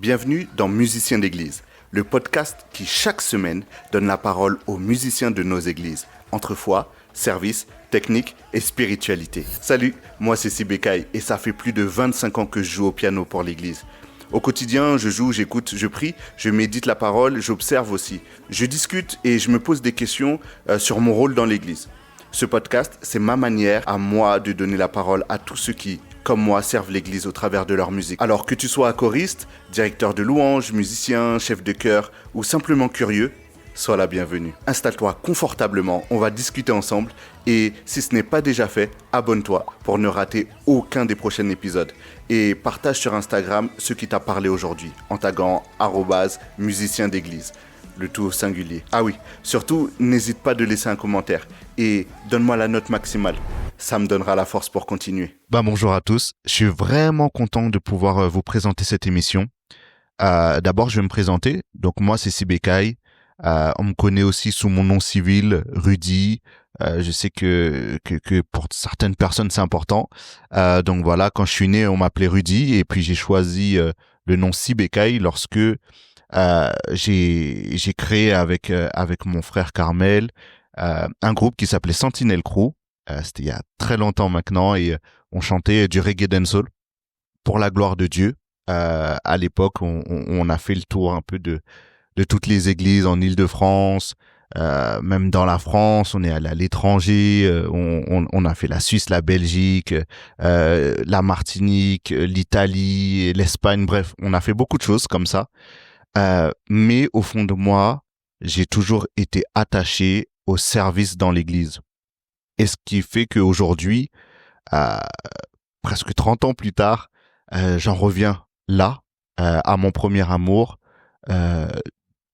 Bienvenue dans Musiciens d'église, le podcast qui chaque semaine donne la parole aux musiciens de nos églises, entre foi, service, technique et spiritualité. Salut, moi c'est Sibécaï et ça fait plus de 25 ans que je joue au piano pour l'église. Au quotidien, je joue, j'écoute, je prie, je médite la parole, j'observe aussi. Je discute et je me pose des questions sur mon rôle dans l'église. Ce podcast, c'est ma manière à moi de donner la parole à tous ceux qui, comme moi, servent l'église au travers de leur musique. Alors que tu sois choriste, directeur de louange, musicien, chef de chœur ou simplement curieux, sois la bienvenue. Installe-toi confortablement, on va discuter ensemble et si ce n'est pas déjà fait, abonne-toi pour ne rater aucun des prochains épisodes. Et partage sur Instagram ce qui t'a parlé aujourd'hui en taguant @musicien d'église. Le tout au singulier. Ah oui, surtout, n'hésite pas de laisser un commentaire et donne-moi la note maximale. Ça me donnera la force pour continuer. Bonjour à tous, je suis vraiment content de pouvoir vous présenter cette émission. D'abord, je vais me présenter. Donc moi, c'est Sibécaï. On me connaît aussi sous mon nom civil, Rudy. Je sais que pour certaines personnes, c'est important. Donc voilà, quand je suis né, on m'appelait Rudy et puis j'ai choisi le nom Sibécaï lorsque j'ai créé avec mon frère Carmel un groupe qui s'appelait Sentinel Crew. C'était il y a très longtemps maintenant et on chantait du reggae dancehall pour la gloire de Dieu. À l'époque, on a fait le tour un peu de toutes les églises en Île-de-France, même dans la France, on est allé à l'étranger, on a fait la Suisse, la Belgique, la Martinique, l'Italie, l'Espagne, bref, on a fait beaucoup de choses comme ça. Mais au fond de moi, j'ai toujours été attaché au service dans l'église. Et ce qui fait qu'aujourd'hui, presque 30 ans plus tard, j'en reviens là, à mon premier amour.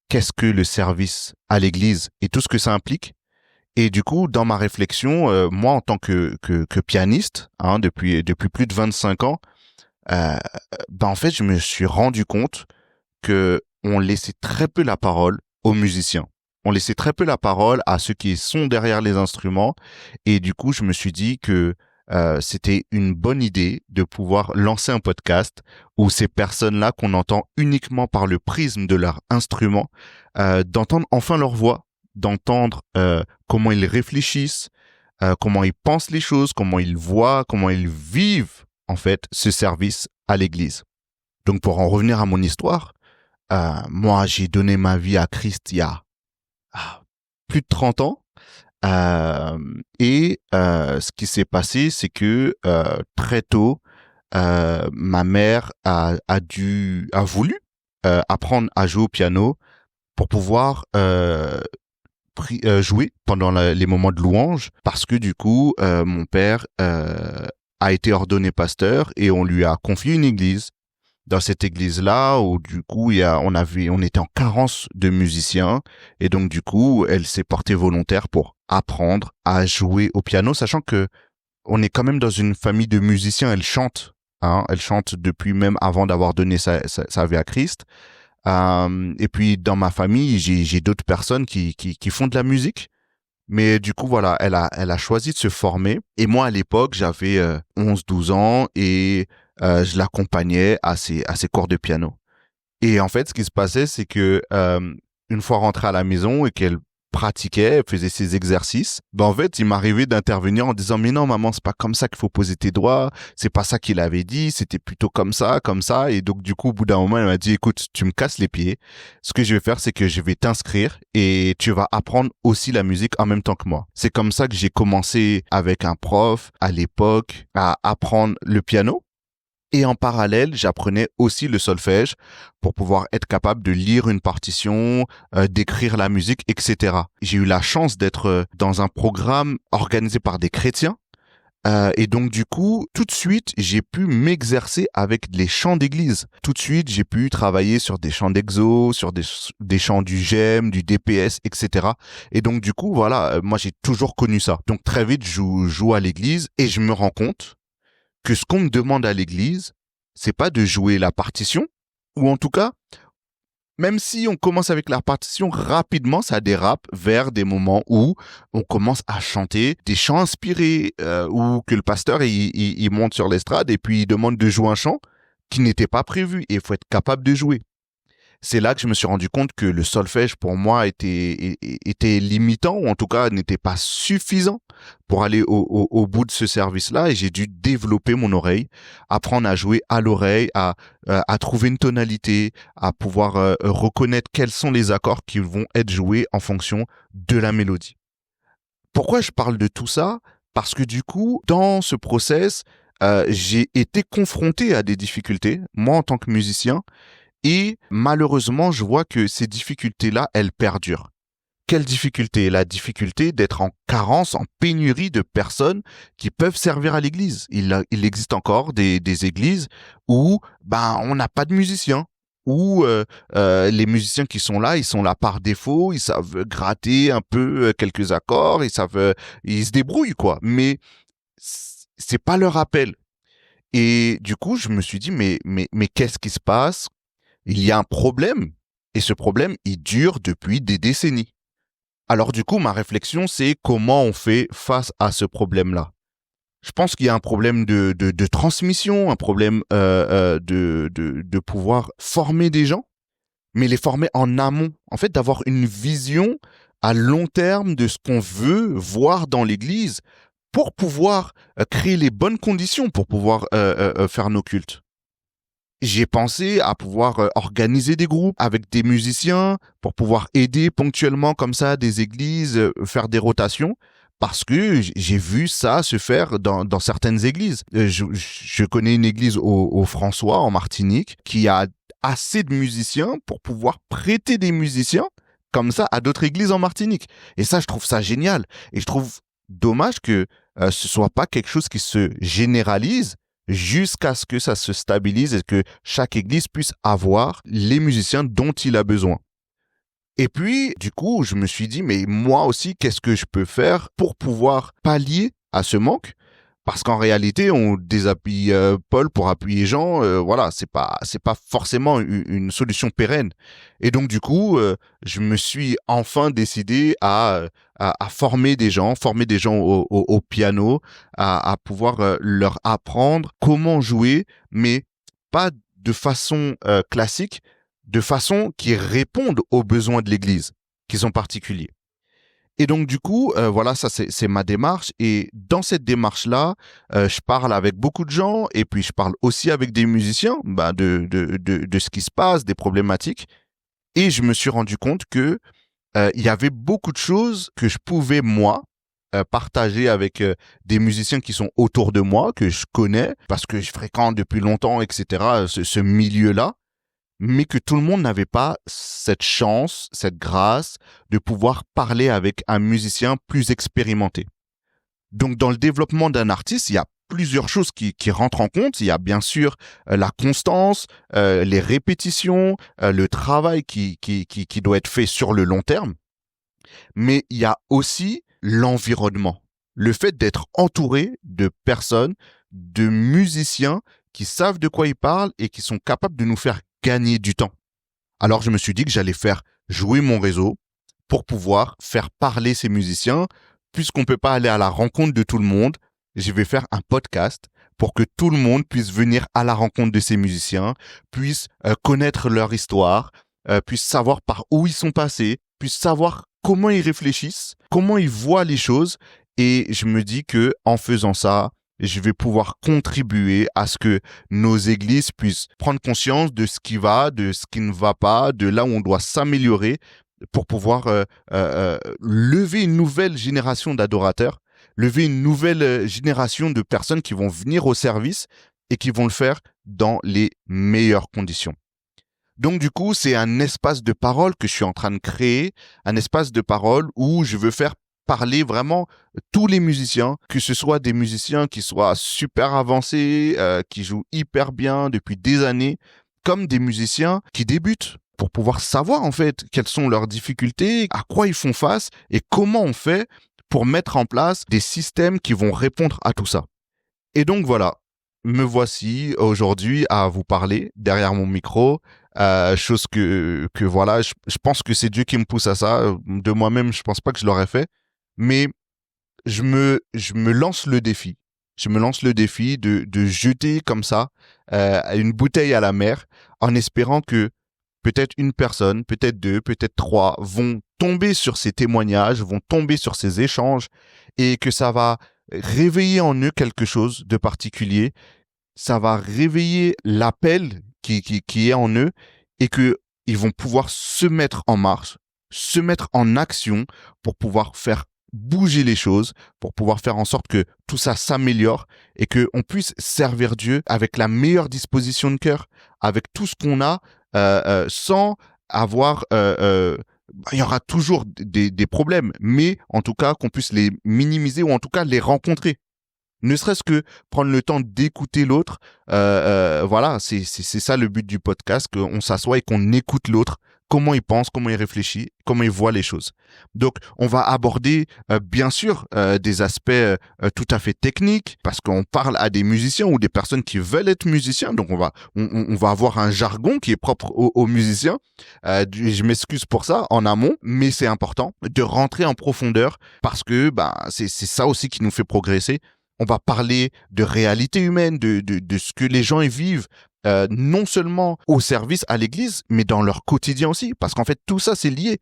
Qu'est-ce que le service à l'église et tout ce que ça implique? Et du coup, dans ma réflexion, moi en tant que pianiste, depuis plus de 25 ans, en fait, je me suis rendu compte que on laissait très peu la parole aux musiciens. On laissait très peu la parole à ceux qui sont derrière les instruments. Et du coup, je me suis dit que c'était une bonne idée de pouvoir lancer un podcast où ces personnes-là qu'on entend uniquement par le prisme de leur instrument, d'entendre enfin leur voix, d'entendre comment ils réfléchissent, comment ils pensent les choses, comment ils voient, comment ils vivent en fait ce service à l'église. Donc pour en revenir à mon histoire, moi j'ai donné ma vie à Christ il y a plus de 30 ans. Ce qui s'est passé, c'est que très tôt, ma mère a voulu apprendre à jouer au piano pour pouvoir jouer pendant les moments de louange, parce que du coup, mon père a été ordonné pasteur et on lui a confié une église. Dans cette église-là, où du coup, on était en carence de musiciens, et donc du coup, elle s'est portée volontaire pour apprendre à jouer au piano, sachant que on est quand même dans une famille de musiciens. Elle chante, elle chante depuis même avant d'avoir donné sa vie à Christ. Et puis dans ma famille, j'ai d'autres personnes qui font de la musique. Mais du coup, voilà, elle a choisi de se former. Et moi, à l'époque, j'avais 11-12 ans et je l'accompagnais à ses cours de piano. Et en fait, ce qui se passait, c'est que une fois rentrée à la maison et qu'elle pratiquait, elle faisait ses exercices, en fait, il m'arrivait d'intervenir en disant « Mais non, maman, c'est pas comme ça qu'il faut poser tes doigts, c'est pas ça qu'il avait dit, c'était plutôt comme ça. » Et donc, du coup, au bout d'un moment, elle m'a dit « Écoute, tu me casses les pieds. Ce que je vais faire, c'est que je vais t'inscrire et tu vas apprendre aussi la musique en même temps que moi. » C'est comme ça que j'ai commencé avec un prof à l'époque à apprendre le piano. Et en parallèle, j'apprenais aussi le solfège pour pouvoir être capable de lire une partition, d'écrire la musique, etc. J'ai eu la chance d'être dans un programme organisé par des chrétiens. Et donc, du coup, tout de suite, j'ai pu m'exercer avec les chants d'église. Tout de suite, j'ai pu travailler sur des chants d'exo, sur des chants du GEM, du DPS, etc. Et donc, du coup, voilà, moi, j'ai toujours connu ça. Donc, très vite, je joue à l'église et je me rends compte que ce qu'on me demande à l'église, c'est pas de jouer la partition, ou en tout cas, même si on commence avec la partition, rapidement, ça dérape vers des moments où on commence à chanter des chants inspirés, ou que le pasteur, il monte sur l'estrade et puis il demande de jouer un chant. qui n'étaient pas prévues et il faut être capable de jouer. C'est là que je me suis rendu compte que le solfège pour moi était limitant ou en tout cas n'était pas suffisant pour aller au bout de ce service-là et j'ai dû développer mon oreille, apprendre à jouer à l'oreille, à trouver une tonalité, à pouvoir reconnaître quels sont les accords qui vont être joués en fonction de la mélodie. Pourquoi je parle de tout ça? Parce que du coup, dans ce process, j'ai été confronté à des difficultés, moi en tant que musicien, et malheureusement, je vois que ces difficultés-là, elles perdurent. Quelle difficulté? La difficulté d'être en carence, en pénurie de personnes qui peuvent servir à l'église. Il existe encore des églises où on n'a pas de musiciens. Où les musiciens qui sont là, ils sont là par défaut, ils savent gratter un peu quelques accords, ils se débrouillent quoi. Mais c'est pas leur appel. Et du coup, je me suis dit mais qu'est-ce qui se passe? Il y a un problème, et ce problème, il dure depuis des décennies. Alors du coup, ma réflexion, c'est comment on fait face à ce problème-là. Je pense qu'il y a un problème de transmission, un problème de pouvoir former des gens, mais les former en amont. En fait, d'avoir une vision à long terme de ce qu'on veut voir dans l'Église pour pouvoir créer les bonnes conditions pour pouvoir faire nos cultes. J'ai pensé à pouvoir organiser des groupes avec des musiciens pour pouvoir aider ponctuellement comme ça des églises, faire des rotations, parce que j'ai vu ça se faire dans certaines églises. Je connais une église au François, en Martinique, qui a assez de musiciens pour pouvoir prêter des musiciens comme ça à d'autres églises en Martinique. Et ça, je trouve ça génial. Et je trouve dommage que ce soit pas quelque chose qui se généralise jusqu'à ce que ça se stabilise et que chaque église puisse avoir les musiciens dont il a besoin. Et puis, du coup, je me suis dit, mais moi aussi, qu'est-ce que je peux faire pour pouvoir pallier à ce manque? Parce qu'en réalité, on désappuie Paul pour appuyer Jean. Voilà, c'est pas forcément une solution pérenne. Et donc du coup, je me suis enfin décidé à former des gens au piano, à pouvoir leur apprendre comment jouer, mais pas de façon classique, de façon qui réponde aux besoins de l'Église, qui sont particuliers. Et donc du coup, voilà, ça c'est ma démarche. Et dans cette démarche-là, je parle avec beaucoup de gens et puis je parle aussi avec des musiciens de ce qui se passe, des problématiques. Et je me suis rendu compte que il y avait beaucoup de choses que je pouvais moi partager avec des musiciens qui sont autour de moi, que je connais parce que je fréquente depuis longtemps, etc. Ce milieu-là. Mais que tout le monde n'avait pas cette chance, cette grâce de pouvoir parler avec un musicien plus expérimenté. Donc, dans le développement d'un artiste, il y a plusieurs choses qui rentrent en compte. Il y a bien sûr la constance, les répétitions, le travail qui doit être fait sur le long terme. Mais il y a aussi l'environnement. Le fait d'être entouré de personnes, de musiciens qui savent de quoi ils parlent et qui sont capables de nous faire gagner du temps. Alors je me suis dit que j'allais faire jouer mon réseau pour pouvoir faire parler ces musiciens. Puisqu'on ne peut pas aller à la rencontre de tout le monde, je vais faire un podcast pour que tout le monde puisse venir à la rencontre de ces musiciens, puisse connaître leur histoire, puisse savoir par où ils sont passés, puisse savoir comment ils réfléchissent, comment ils voient les choses. Et je me dis que en faisant ça, je vais pouvoir contribuer à ce que nos églises puissent prendre conscience de ce qui va, de ce qui ne va pas, de là où on doit s'améliorer pour pouvoir lever une nouvelle génération d'adorateurs, lever une nouvelle génération de personnes qui vont venir au service et qui vont le faire dans les meilleures conditions. Donc du coup, c'est un espace de parole que je suis en train de créer, un espace de parole où je veux faire parler vraiment tous les musiciens, que ce soit des musiciens qui soient super avancés, qui jouent hyper bien depuis des années, comme des musiciens qui débutent, pour pouvoir savoir en fait quelles sont leurs difficultés, à quoi ils font face et comment on fait pour mettre en place des systèmes qui vont répondre à tout ça. Et donc voilà, me voici aujourd'hui à vous parler derrière mon micro, chose que voilà, je pense que c'est Dieu qui me pousse à ça. De moi-même, je pense pas que je l'aurais fait. Mais je me lance le défi. je me lance le défi de jeter comme ça une bouteille à la mer en espérant que peut-être une personne, peut-être deux, peut-être trois vont tomber sur ces témoignages, vont tomber sur ces échanges et que ça va réveiller en eux quelque chose de particulier. Ça va réveiller l'appel qui est en eux et que ils vont pouvoir se mettre en marche, se mettre en action pour pouvoir faire bouger les choses, pour pouvoir faire en sorte que tout ça s'améliore et que on puisse servir Dieu avec la meilleure disposition de cœur, avec tout ce qu'on a, sans avoir il y aura toujours des problèmes, mais en tout cas qu'on puisse les minimiser ou en tout cas les rencontrer. Ne serait-ce que prendre le temps d'écouter l'autre, voilà, c'est ça le but du podcast, qu'on s'assoit et qu'on écoute l'autre, comment il pense, comment il réfléchit, comment il voit les choses. Donc, on va aborder bien sûr des aspects tout à fait techniques, parce qu'on parle à des musiciens ou des personnes qui veulent être musiciens. Donc, on va avoir un jargon qui est propre aux musiciens. Je m'excuse pour ça en amont, mais c'est important de rentrer en profondeur parce que c'est ça aussi qui nous fait progresser. On va parler de réalité humaine, de ce que les gens y vivent, non seulement au service à l'église, mais dans leur quotidien aussi. Parce qu'en fait, tout ça, c'est lié.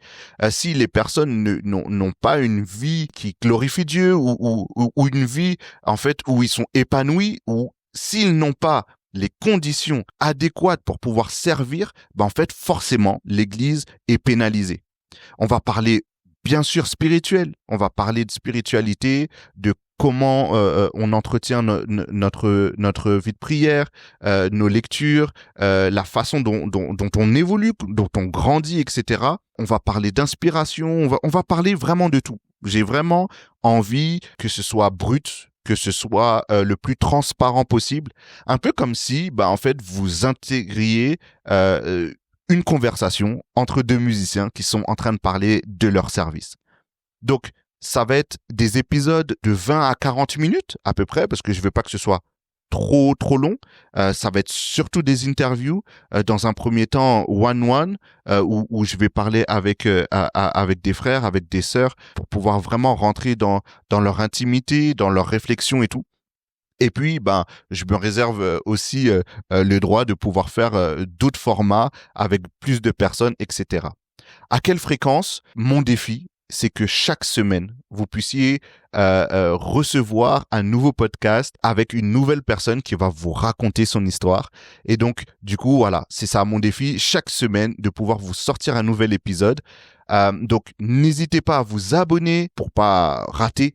Si les personnes n'ont pas une vie qui glorifie Dieu ou une vie, en fait, où ils sont épanouis, ou s'ils n'ont pas les conditions adéquates pour pouvoir servir, en fait, forcément, l'église est pénalisée. On va parler bien sûr spirituel. On va parler de spiritualité, de comment on entretient notre vie de prière, nos lectures, la façon dont on évolue, dont on grandit, etc. On va parler d'inspiration, on va parler vraiment de tout. J'ai vraiment envie que ce soit brut, que ce soit le plus transparent possible, un peu comme si, en fait, vous intégriez une conversation entre deux musiciens qui sont en train de parler de leur service. Donc, ça va être des épisodes de 20 à 40 minutes à peu près, parce que je veux pas que ce soit trop long. Ça va être surtout des interviews. Dans un premier temps, one-one, où je vais parler avec des frères, avec des sœurs, pour pouvoir vraiment rentrer dans leur intimité, dans leurs réflexions et tout. Et puis, je me réserve aussi le droit de pouvoir faire d'autres formats avec plus de personnes, etc. À quelle fréquence? Mon défi, c'est que chaque semaine, vous puissiez recevoir un nouveau podcast avec une nouvelle personne qui va vous raconter son histoire. Et donc, du coup, voilà, c'est ça mon défi, chaque semaine, de pouvoir vous sortir un nouvel épisode. Donc, n'hésitez pas à vous abonner pour pas rater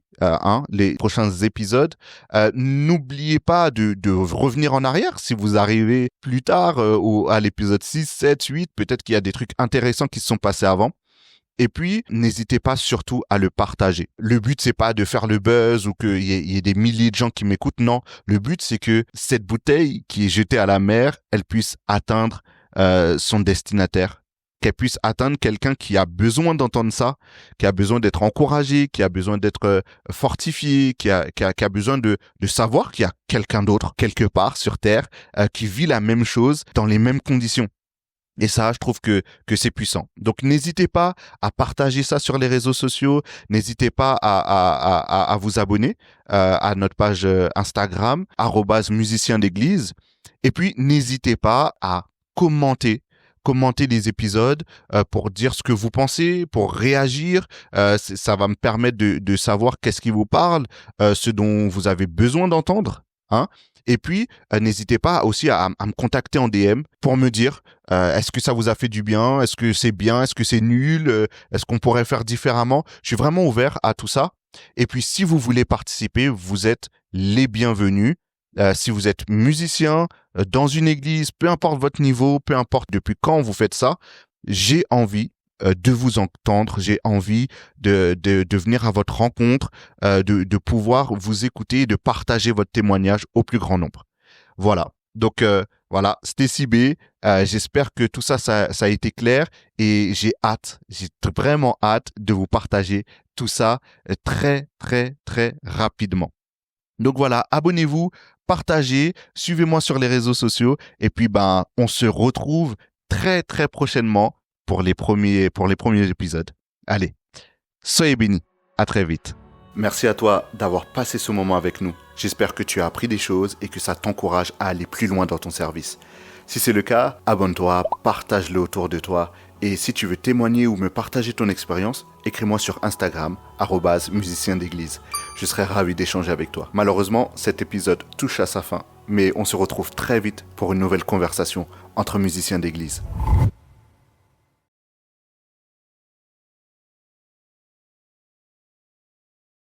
les prochains épisodes. N'oubliez pas de revenir en arrière si vous arrivez plus tard à l'épisode 6, 7, 8. Peut-être qu'il y a des trucs intéressants qui se sont passés avant. Et puis, n'hésitez pas surtout à le partager. Le but, c'est pas de faire le buzz ou qu'il y ait des milliers de gens qui m'écoutent. Non, le but, c'est que cette bouteille qui est jetée à la mer, elle puisse atteindre son destinataire, qu'elle puisse atteindre quelqu'un qui a besoin d'entendre ça, qui a besoin d'être encouragé, qui a besoin d'être fortifié, qui a besoin de savoir qu'il y a quelqu'un d'autre quelque part sur Terre qui vit la même chose dans les mêmes conditions. Et ça, je trouve que c'est puissant. Donc, n'hésitez pas à partager ça sur les réseaux sociaux. N'hésitez pas à vous abonner à notre page Instagram, @musicien d'église. Et puis, n'hésitez pas à commenter les épisodes pour dire ce que vous pensez, pour réagir. Ça va me permettre de savoir qu'est-ce qui vous parle, ce dont vous avez besoin d'entendre. Et puis, n'hésitez pas aussi à me contacter en DM pour me dire est-ce que ça vous a fait du bien, est-ce que c'est bien, est-ce que c'est nul, est-ce qu'on pourrait faire différemment. Je suis vraiment ouvert à tout ça. Et puis, si vous voulez participer, vous êtes les bienvenus. Si vous êtes musicien dans une église, peu importe votre niveau, peu importe depuis quand vous faites ça, j'ai envie de vous entendre, j'ai envie de venir à votre rencontre, de pouvoir vous écouter et de partager votre témoignage au plus grand nombre. Voilà. Donc voilà, c'était CB. J'espère que tout ça a été clair et j'ai vraiment hâte de vous partager tout ça très très très rapidement. Donc voilà, abonnez-vous, partagez, suivez-moi sur les réseaux sociaux et puis on se retrouve très très prochainement pour les premiers épisodes. Allez, soyez bénis. À très vite. Merci à toi d'avoir passé ce moment avec nous. J'espère que tu as appris des choses et que ça t'encourage à aller plus loin dans ton service. Si c'est le cas, abonne-toi, partage-le autour de toi. Et si tu veux témoigner ou me partager ton expérience, écris-moi sur Instagram, @musicien d'église. Je serai ravi d'échanger avec toi. Malheureusement, cet épisode touche à sa fin, mais on se retrouve très vite pour une nouvelle conversation entre musiciens d'église.